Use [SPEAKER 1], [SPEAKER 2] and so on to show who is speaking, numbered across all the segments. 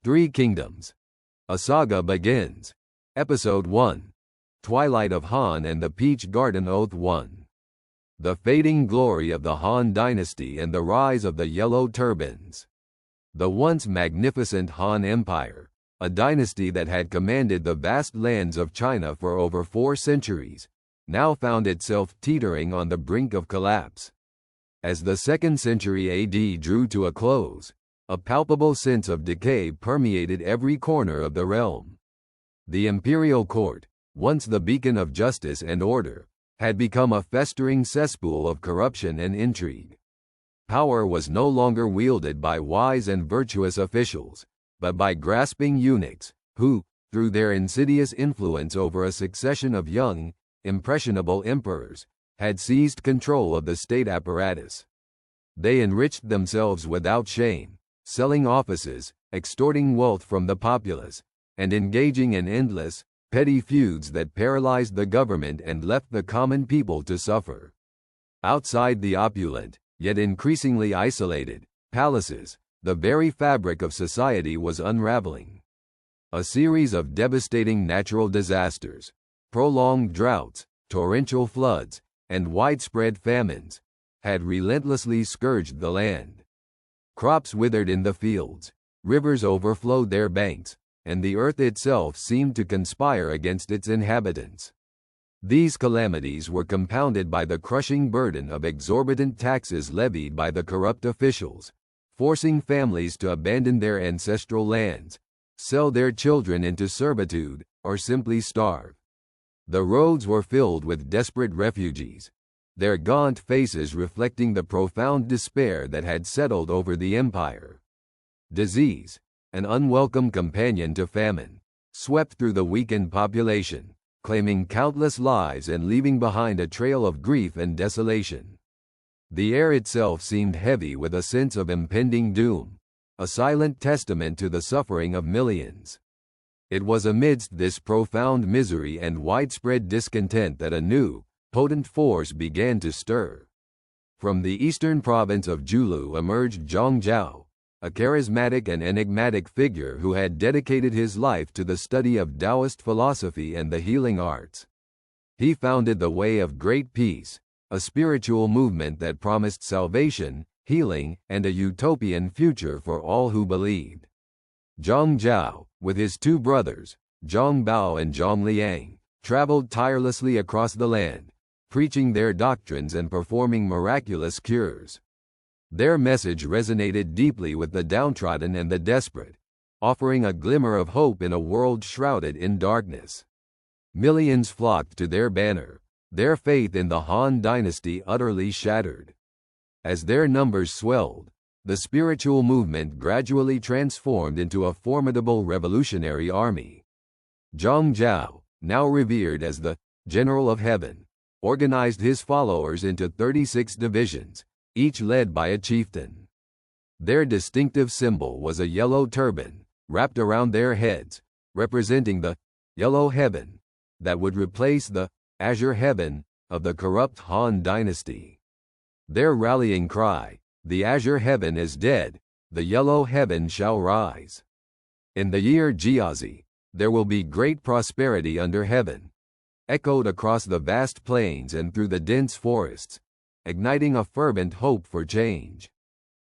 [SPEAKER 1] Three Kingdoms. A Saga Begins. Episode 1. Twilight of Han and the Peach Garden Oath 1. The fading glory of the Han Dynasty and the rise of the Yellow Turbans. The once magnificent Han Empire, a dynasty that had commanded the vast lands of China for over 4 centuries, now found itself teetering on the brink of collapse. As the 2nd century AD drew to a close, a palpable sense of decay permeated every corner of the realm. The imperial court, once the beacon of justice and order, had become a festering cesspool of corruption and intrigue. Power was no longer wielded by wise and virtuous officials, but by grasping eunuchs, who, through their insidious influence over a succession of young, impressionable emperors, had seized control of the state apparatus. They enriched themselves without shame, selling offices, extorting wealth from the populace, and engaging in endless, petty feuds that paralyzed the government and left the common people to suffer. Outside the opulent, yet increasingly isolated, palaces, the very fabric of society was unraveling. A series of devastating natural disasters, prolonged droughts, torrential floods, and widespread famines, had relentlessly scourged the land. Crops withered in the fields, rivers overflowed their banks, and the earth itself seemed to conspire against its inhabitants. These calamities were compounded by the crushing burden of exorbitant taxes levied by the corrupt officials, forcing families to abandon their ancestral lands, sell their children into servitude, or simply starve. The roads were filled with desperate refugees, their gaunt faces reflecting the profound despair that had settled over the empire. Disease, an unwelcome companion to famine, swept through the weakened population, claiming countless lives and leaving behind a trail of grief and desolation. The air itself seemed heavy with a sense of impending doom, a silent testament to the suffering of millions. It was amidst this profound misery and widespread discontent that a new, potent force began to stir. From the eastern province of Julu emerged Zhang Zhao, a charismatic and enigmatic figure who had dedicated his life to the study of Taoist philosophy and the healing arts. He founded the Way of Great Peace, a spiritual movement that promised salvation, healing, and a utopian future for all who believed. Zhang Zhao, with his 2 brothers, Zhang Bao and Zhang Liang, traveled tirelessly across the land, preaching their doctrines and performing miraculous cures. Their message resonated deeply with the downtrodden and the desperate, offering a glimmer of hope in a world shrouded in darkness. Millions flocked to their banner, their faith in the Han Dynasty utterly shattered. As their numbers swelled, the spiritual movement gradually transformed into a formidable revolutionary army. Zhang Zhao, now revered as the General of Heaven, organized his followers into 36 divisions, each led by a chieftain. Their distinctive symbol was a yellow turban, wrapped around their heads, representing the Yellow Heaven that would replace the Azure Heaven of the corrupt Han Dynasty. Their rallying cry, "The Azure Heaven is dead, the Yellow Heaven shall rise. In the year Jiazi, there will be great prosperity under heaven," echoed across the vast plains and through the dense forests, igniting a fervent hope for change.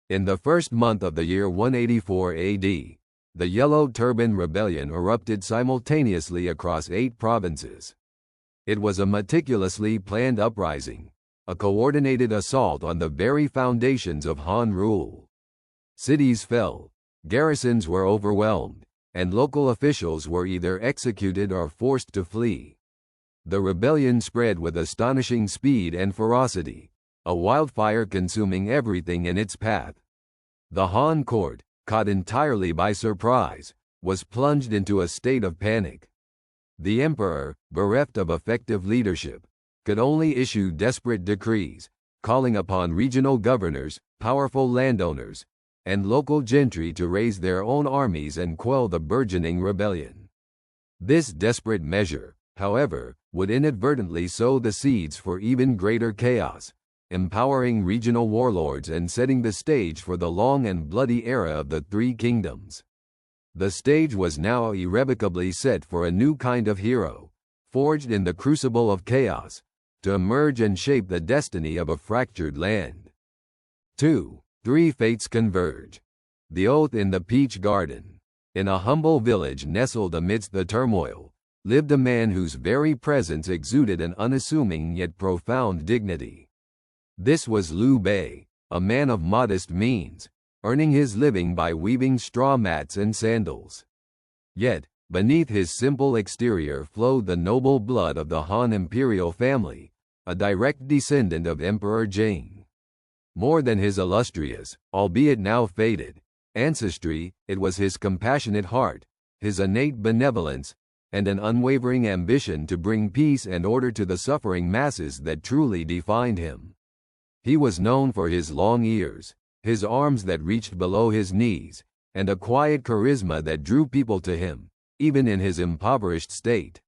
[SPEAKER 1] In the first month of the year 184 AD, the Yellow Turban Rebellion erupted simultaneously across 8 provinces. It was a meticulously planned uprising, a coordinated assault on the very foundations of Han rule. Cities fell, garrisons were overwhelmed, and local officials were either executed or forced to flee. The rebellion spread with astonishing speed and ferocity, a wildfire consuming everything in its path. The Han court, caught entirely by surprise, was plunged into a state of panic. The emperor, bereft of effective leadership, could only issue desperate decrees, calling upon regional governors, powerful landowners, and local gentry to raise their own armies and quell the burgeoning rebellion. This desperate measure, however, would inadvertently sow the seeds for even greater chaos, empowering regional warlords and setting the stage for the long and bloody era of the Three Kingdoms. The stage was now irrevocably set for a new kind of hero, forged in the crucible of chaos, to emerge and shape the destiny of a fractured land. 2. Three fates converge. The Oath in the Peach Garden. In a humble village nestled amidst the turmoil, lived a man whose very presence exuded an unassuming yet profound dignity. This was Liu Bei, a man of modest means, earning his living by weaving straw mats and sandals. Yet, beneath his simple exterior flowed the noble blood of the Han imperial family, a direct descendant of Emperor Zhang. More than his illustrious, albeit now faded, ancestry, it was his compassionate heart, his innate benevolence, and an unwavering ambition to bring peace and order to the suffering masses that truly defined him. He was known for his long ears, his arms that reached below his knees, and a quiet charisma that drew people to him, even in his impoverished state.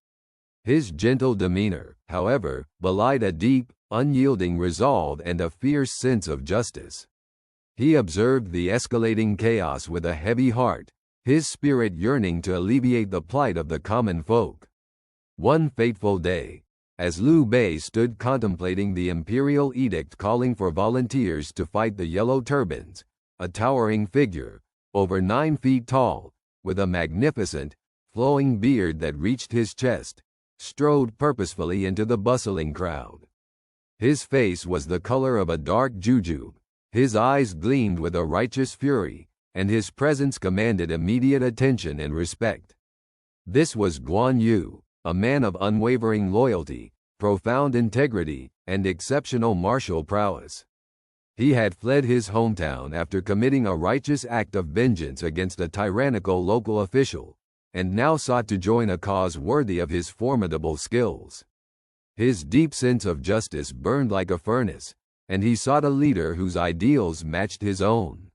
[SPEAKER 1] His gentle demeanor, however, belied a deep, unyielding resolve and a fierce sense of justice. He observed the escalating chaos with a heavy heart, his spirit yearning to alleviate the plight of the common folk. One fateful day, as Liu Bei stood contemplating the imperial edict calling for volunteers to fight the Yellow Turbans, a towering figure, over 9 feet tall, with a magnificent, flowing beard that reached his chest, strode purposefully into the bustling crowd. His face was the color of a dark jujube, his eyes gleamed with a righteous fury, and his presence commanded immediate attention and respect. This was Guan Yu, a man of unwavering loyalty, profound integrity, and exceptional martial prowess. He had fled his hometown after committing a righteous act of vengeance against a tyrannical local official, and now sought to join a cause worthy of his formidable skills. His deep sense of justice burned like a furnace, and he sought a leader whose ideals matched his own.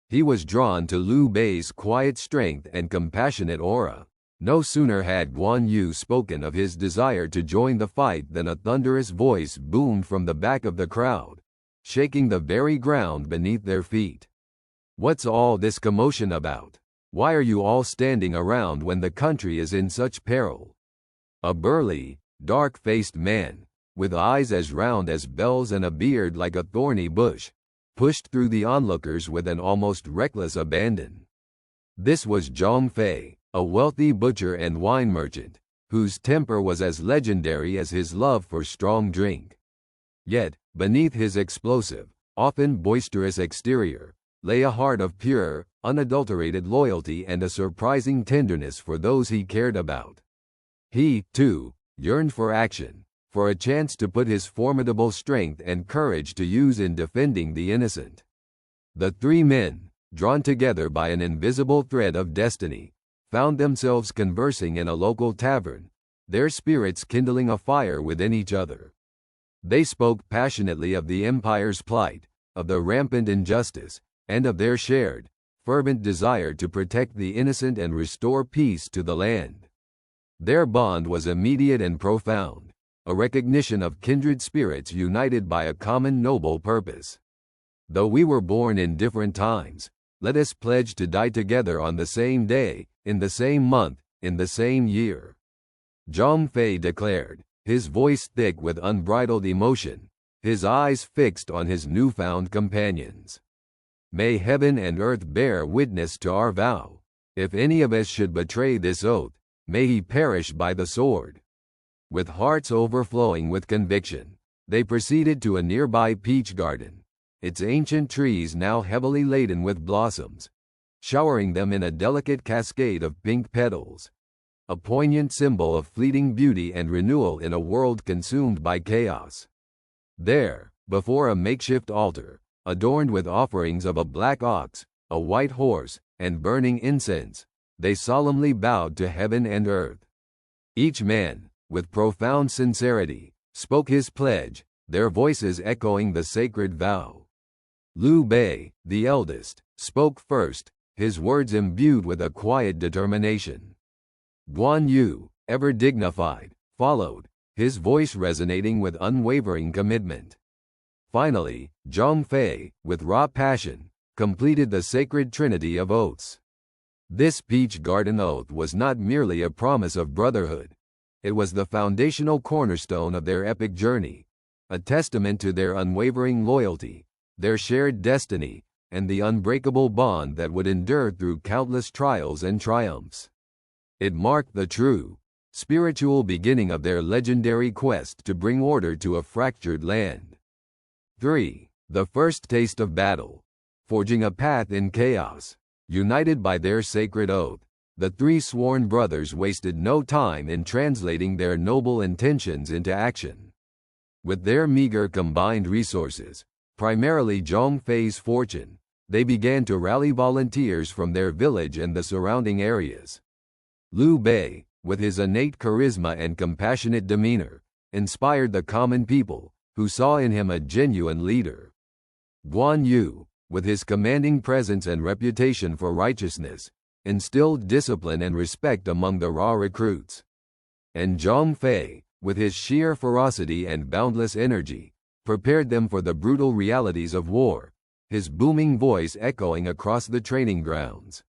[SPEAKER 1] He was drawn to Liu Bei's quiet strength and compassionate aura. No sooner had Guan Yu spoken of his desire to join the fight than a thunderous voice boomed from the back of the crowd, shaking the very ground beneath their feet. "What's all this commotion about? Why are you all standing around when the country is in such peril?" A burly, dark-faced man, with eyes as round as bells and a beard like a thorny bush, pushed through the onlookers with an almost reckless abandon. This was Zhang Fei, a wealthy butcher and wine merchant, whose temper was as legendary as his love for strong drink. Yet, beneath his explosive, often boisterous exterior, lay a heart of pure, unadulterated loyalty and a surprising tenderness for those he cared about. He, too, yearned for action, for a chance to put his formidable strength and courage to use in defending the innocent. The three men, drawn together by an invisible thread of destiny, found themselves conversing in a local tavern, their spirits kindling a fire within each other. They spoke passionately of the empire's plight, of the rampant injustice, and of their shared, fervent desire to protect the innocent and restore peace to the land. Their bond was immediate and profound, a recognition of kindred spirits united by a common noble purpose. Though we were born in different times, let us pledge to die together on the same day, in the same month, in the same year," Zhang Fei declared, his voice thick with unbridled emotion, his eyes fixed on his newfound companions. "May heaven and earth bear witness to our vow. If any of us should betray this oath, may he perish by the sword." With hearts overflowing with conviction, they proceeded to a nearby peach garden, its ancient trees now heavily laden with blossoms, showering them in a delicate cascade of pink petals, a poignant symbol of fleeting beauty and renewal in a world consumed by chaos. There, before a makeshift altar, adorned with offerings of a black ox, a white horse, and burning incense, they solemnly bowed to heaven and earth. Each man, with profound sincerity, spoke his pledge, their voices echoing the sacred vow. Liu Bei, the eldest, spoke first, his words imbued with a quiet determination. Guan Yu, ever dignified, followed, his voice resonating with unwavering commitment. Finally, Zhang Fei, with raw passion, completed the sacred trinity of oaths. This Peach Garden Oath was not merely a promise of brotherhood. It was the foundational cornerstone of their epic journey, a testament to their unwavering loyalty, their shared destiny, and the unbreakable bond that would endure through countless trials and triumphs. It marked the true, spiritual beginning of their legendary quest to bring order to a fractured land. 3. The first taste of battle. Forging a path in chaos. United by their sacred oath, the three sworn brothers wasted no time in translating their noble intentions into action. With their meager combined resources, primarily Zhang Fei's fortune, they began to rally volunteers from their village and the surrounding areas. Liu Bei, with his innate charisma and compassionate demeanor, inspired the common people, who saw in him a genuine leader. Guan Yu, with his commanding presence and reputation for righteousness, instilled discipline and respect among the raw recruits. And Zhang Fei, with his sheer ferocity and boundless energy, prepared them for the brutal realities of war, his booming voice echoing across the training grounds.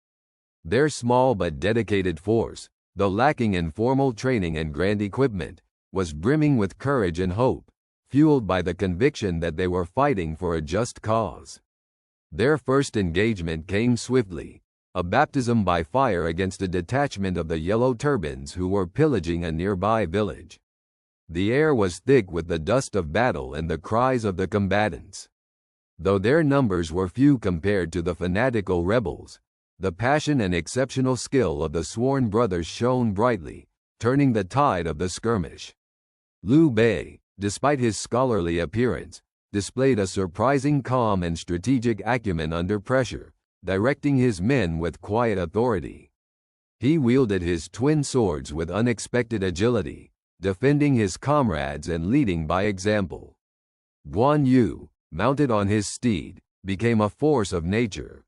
[SPEAKER 1] Their small but dedicated force, though lacking in formal training and grand equipment, was brimming with courage and hope, fueled by the conviction that they were fighting for a just cause. Their first engagement came swiftly, a baptism by fire against a detachment of the Yellow Turbans who were pillaging a nearby village. The air was thick with the dust of battle and the cries of the combatants. Though their numbers were few compared to the fanatical rebels, the passion and exceptional skill of the sworn brothers shone brightly, turning the tide of the skirmish. Liu Bei, despite his scholarly appearance, displayed a surprising calm and strategic acumen under pressure, directing his men with quiet authority. He wielded his twin swords with unexpected agility, defending his comrades and leading by example. Guan Yu, mounted on his steed, became a force of nature.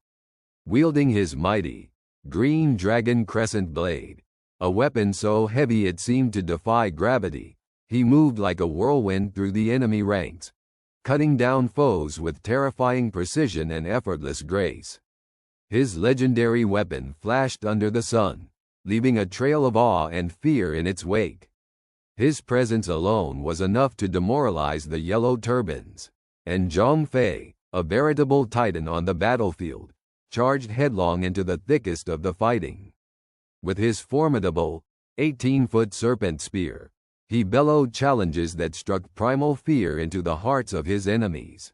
[SPEAKER 1] Wielding his mighty, green dragon crescent blade, a weapon so heavy it seemed to defy gravity, he moved like a whirlwind through the enemy ranks, cutting down foes with terrifying precision and effortless grace. His legendary weapon flashed under the sun, leaving a trail of awe and fear in its wake. His presence alone was enough to demoralize the Yellow Turbans, and Zhang Fei, a veritable titan on the battlefield, charged headlong into the thickest of the fighting. With his formidable, 18-foot serpent spear, he bellowed challenges that struck primal fear into the hearts of his enemies.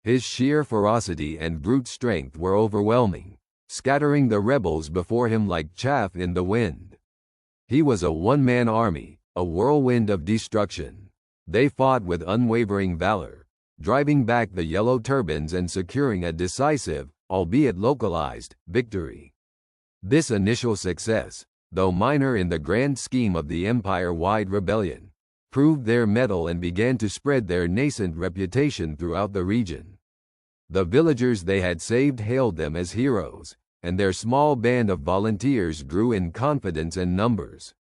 [SPEAKER 1] His sheer ferocity and brute strength were overwhelming, scattering the rebels before him like chaff in the wind. He was a one-man army, a whirlwind of destruction. They fought with unwavering valor, driving back the Yellow Turbans and securing a decisive, albeit localized, victory. This initial success, though minor in the grand scheme of the empire-wide rebellion, proved their mettle and began to spread their nascent reputation throughout the region. The villagers they had saved hailed them as heroes, and their small band of volunteers grew in confidence and numbers.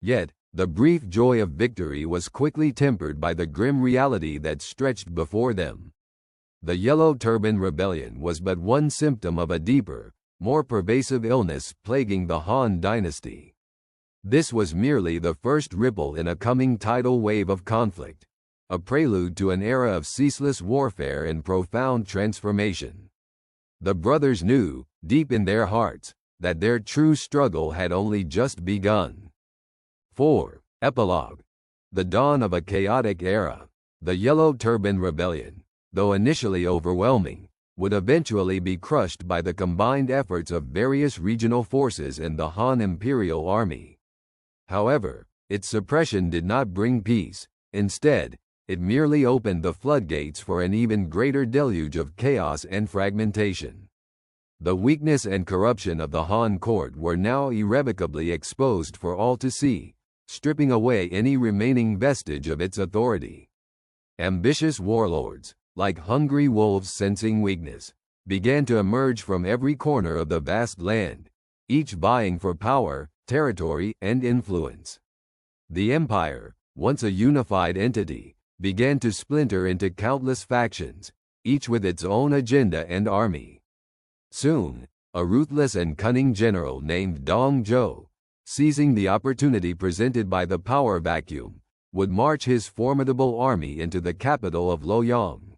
[SPEAKER 1] Yet, the brief joy of victory was quickly tempered by the grim reality that stretched before them. The Yellow Turban Rebellion was but one symptom of a deeper, more pervasive illness plaguing the Han Dynasty. This was merely the first ripple in a coming tidal wave of conflict, a prelude to an era of ceaseless warfare and profound transformation. The brothers knew, deep in their hearts, that their true struggle had only just begun. 4. Epilogue. The dawn of a chaotic era. The Yellow Turban Rebellion, though initially overwhelming, would eventually be crushed by the combined efforts of various regional forces and the Han Imperial Army. However, its suppression did not bring peace. Instead, it merely opened the floodgates for an even greater deluge of chaos and fragmentation. The weakness and corruption of the Han court were now irrevocably exposed for all to see, stripping away any remaining vestige of its authority. Ambitious warlords, like hungry wolves sensing weakness, began to emerge from every corner of the vast land, each vying for power, territory, and influence. The empire, once a unified entity, began to splinter into countless factions, each with its own agenda and army. Soon, a ruthless and cunning general named Dong Zhou, seizing the opportunity presented by the power vacuum, would march his formidable army into the capital of Luoyang.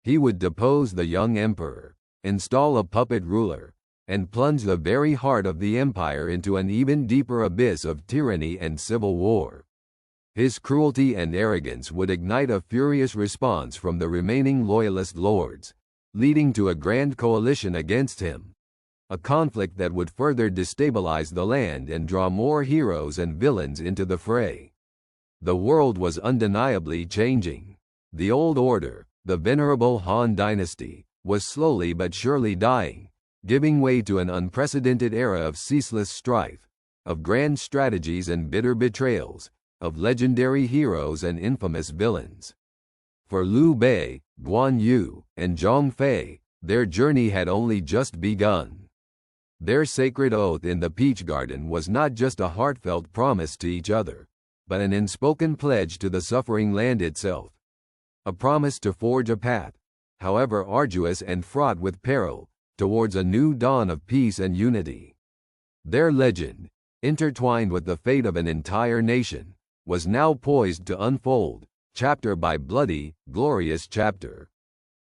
[SPEAKER 1] He would depose the young emperor, install a puppet ruler, and plunge the very heart of the empire into an even deeper abyss of tyranny and civil war. His cruelty and arrogance would ignite a furious response from the remaining loyalist lords, leading to a grand coalition against him, a conflict that would further destabilize the land and draw more heroes and villains into the fray. The world was undeniably changing. The old order, the venerable Han Dynasty, was slowly but surely dying, giving way to an unprecedented era of ceaseless strife, of grand strategies and bitter betrayals, of legendary heroes and infamous villains. For Liu Bei, Guan Yu, and Zhang Fei, their journey had only just begun. Their sacred oath in the Peach Garden was not just a heartfelt promise to each other, but an unspoken pledge to the suffering land itself. A promise to forge a path, however arduous and fraught with peril, towards a new dawn of peace and unity. Their legend, intertwined with the fate of an entire nation, was now poised to unfold, chapter by bloody, glorious chapter.